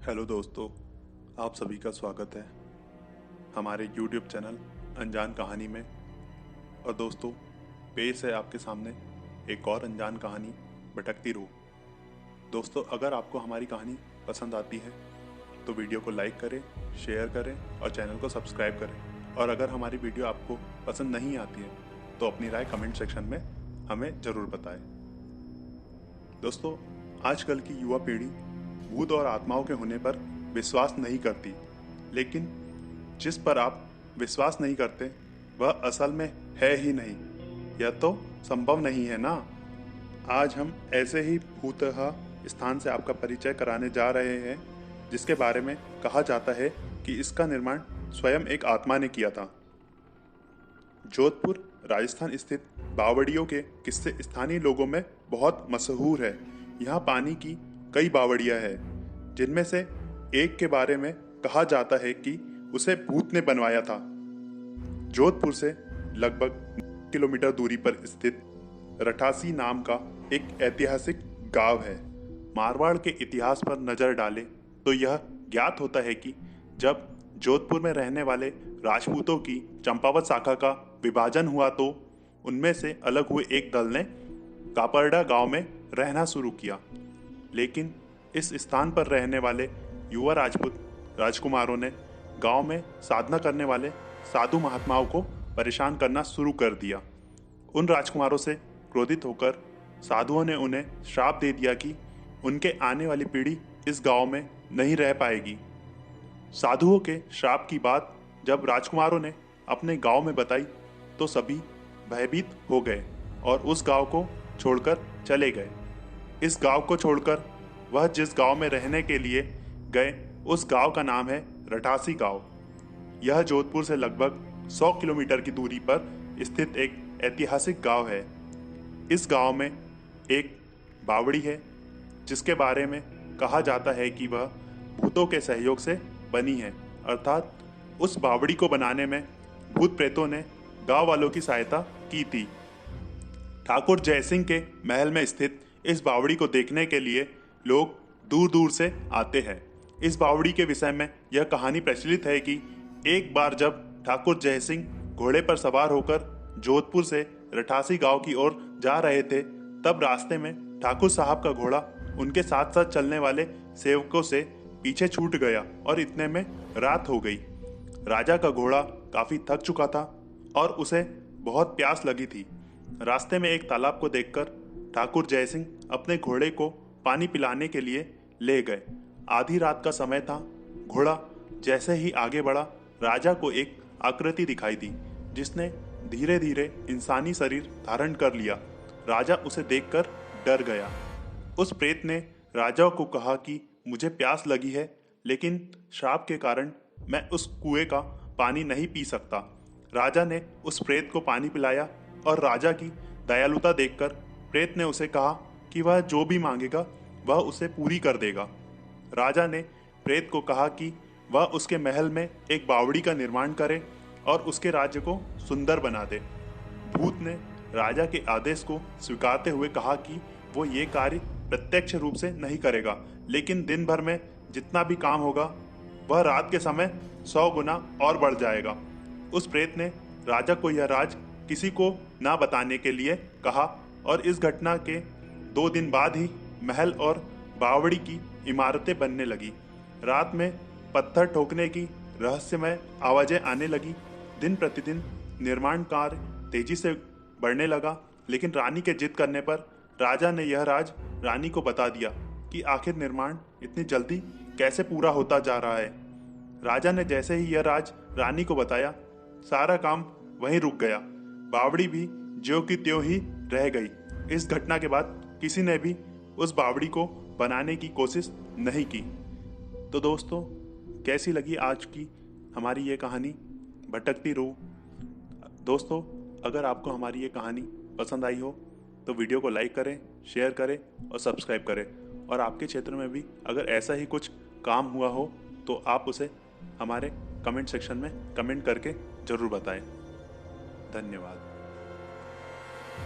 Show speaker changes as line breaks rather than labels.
Hello दोस्तों, आप सभी का स्वागत है हमारे YouTube चैनल अनजान कहानी में। और दोस्तों, पेश है आपके सामने एक और अनजान कहानी, भटकती रूह। दोस्तों, अगर आपको हमारी कहानी पसंद आती है तो वीडियो को लाइक करें, शेयर करें और चैनल को सब्सक्राइब करें। और अगर हमारी वीडियो आपको पसंद नहीं आती है तो अपनी राय कमेंट सेक्शन में हमें ज़रूर बताएं। दोस्तों, आजकल की युवा पीढ़ी भूत और आत्माओं के होने पर विश्वास नहीं करती, लेकिन जिस पर आप विश्वास नहीं करते वह असल में है ही नहीं। यह तो संभव नहीं है ना। आज हम ऐसे ही भूतहा स्थान से आपका परिचय कराने जा रहे हैं जिसके बारे में कहा जाता है कि इसका निर्माण स्वयं एक आत्मा ने किया था। जोधपुर राजस्थान स्थित बावड़ियों के किस्से स्थानीय लोगों में बहुत मशहूर है। यहाँ पानी की कई बावड़ियां हैं, जिनमें से एक के बारे में कहा जाता है कि उसे भूत ने बनवाया था। जोधपुर से लगभग किलोमीटर दूरी पर स्थित रठासी नाम का एक ऐतिहासिक गांव है। मारवाड़ के इतिहास पर नजर डालें तो यह ज्ञात होता है कि जब जोधपुर में रहने वाले राजपूतों की चंपावत शाखा का विभाजन हुआ तो उनमें से अलग हुए एक दल ने कापरडा गांव में रहना शुरू किया। लेकिन इस स्थान पर रहने वाले युवा राजपूत राजकुमारों ने गांव में साधना करने वाले साधु महात्माओं को परेशान करना शुरू कर दिया। उन राजकुमारों से क्रोधित होकर साधुओं ने उन्हें श्राप दे दिया कि उनके आने वाली पीढ़ी इस गांव में नहीं रह पाएगी। साधुओं के श्राप की बात जब राजकुमारों ने अपने गांव में बताई तो सभी भयभीत हो गए और उस गांव को छोड़कर चले गए। इस गांव को छोड़कर वह जिस गांव में रहने के लिए गए उस गांव का नाम है रठासी गांव। यह जोधपुर से लगभग 100 किलोमीटर की दूरी पर स्थित एक ऐतिहासिक गांव है। इस गांव में एक बावड़ी है जिसके बारे में कहा जाता है कि वह भूतों के सहयोग से बनी है, अर्थात उस बावड़ी को बनाने में भूत प्रेतों ने गांव वालों की सहायता की थी। ठाकुर जयसिंह के महल में स्थित इस बावड़ी को देखने के लिए लोग दूर दूर से आते हैं। इस बावड़ी के विषय में यह कहानी प्रचलित है कि एक बार जब ठाकुर जयसिंह घोड़े पर सवार होकर जोधपुर से रठासी गांव की ओर जा रहे थे, तब रास्ते में ठाकुर साहब का घोड़ा उनके साथ साथ चलने वाले सेवकों से पीछे छूट गया और इतने में रात हो गई। राजा का घोड़ा काफी थक चुका था और उसे बहुत प्यास लगी थी। रास्ते में एक तालाब को देखकर ठाकुर जयसिंह अपने घोड़े को पानी पिलाने के लिए ले गए। आधी रात का समय था। घोड़ा जैसे ही आगे बढ़ा, राजा को एक आकृति दिखाई दी जिसने धीरे धीरे इंसानी शरीर धारण कर लिया। राजा उसे देखकर डर गया। उस प्रेत ने राजा को कहा कि मुझे प्यास लगी है, लेकिन श्राप के कारण मैं उस कुएं का पानी नहीं पी सकता। राजा ने उस प्रेत को पानी पिलाया और राजा की दयालुता देखकर प्रेत ने उसे कहा कि वह जो भी मांगेगा वह उसे पूरी कर देगा। राजा ने प्रेत को कहा कि वह उसके महल में एक बावड़ी का निर्माण करे और उसके राज्य को सुंदर बना दे। भूत ने राजा के आदेश को स्वीकारते हुए कहा कि वो ये कार्य प्रत्यक्ष रूप से नहीं करेगा, लेकिन दिन भर में जितना भी काम होगा वह रात के समय 100 गुना और बढ़ जाएगा। उस प्रेत ने राजा को यह राज किसी को ना बताने के लिए कहा और इस घटना के 2 दिन बाद ही महल और बावड़ी की इमारतें बनने लगी। रात में पत्थर ठोकने की रहस्यमय आवाजें आने लगी। दिन प्रतिदिन निर्माण कार्य तेजी से बढ़ने लगा, लेकिन रानी के जिद करने पर राजा ने यह राज रानी को बता दिया कि आखिर निर्माण इतनी जल्दी कैसे पूरा होता जा रहा है। राजा ने जैसे ही यह राज रानी को बताया, सारा काम वहीं रुक गया। बावड़ी भी ज्यों की त्यों ही रह गई। इस घटना के बाद किसी ने भी उस बावड़ी को बनाने की कोशिश नहीं की। तो दोस्तों, कैसी लगी आज की हमारी ये कहानी भटकती रूह? दोस्तों, अगर आपको हमारी ये कहानी पसंद आई हो तो वीडियो को लाइक करें, शेयर करें और सब्सक्राइब करें। और आपके क्षेत्र में भी अगर ऐसा ही कुछ काम हुआ हो तो आप उसे हमारे कमेंट सेक्शन में कमेंट करके ज़रूर बताएं। धन्यवाद।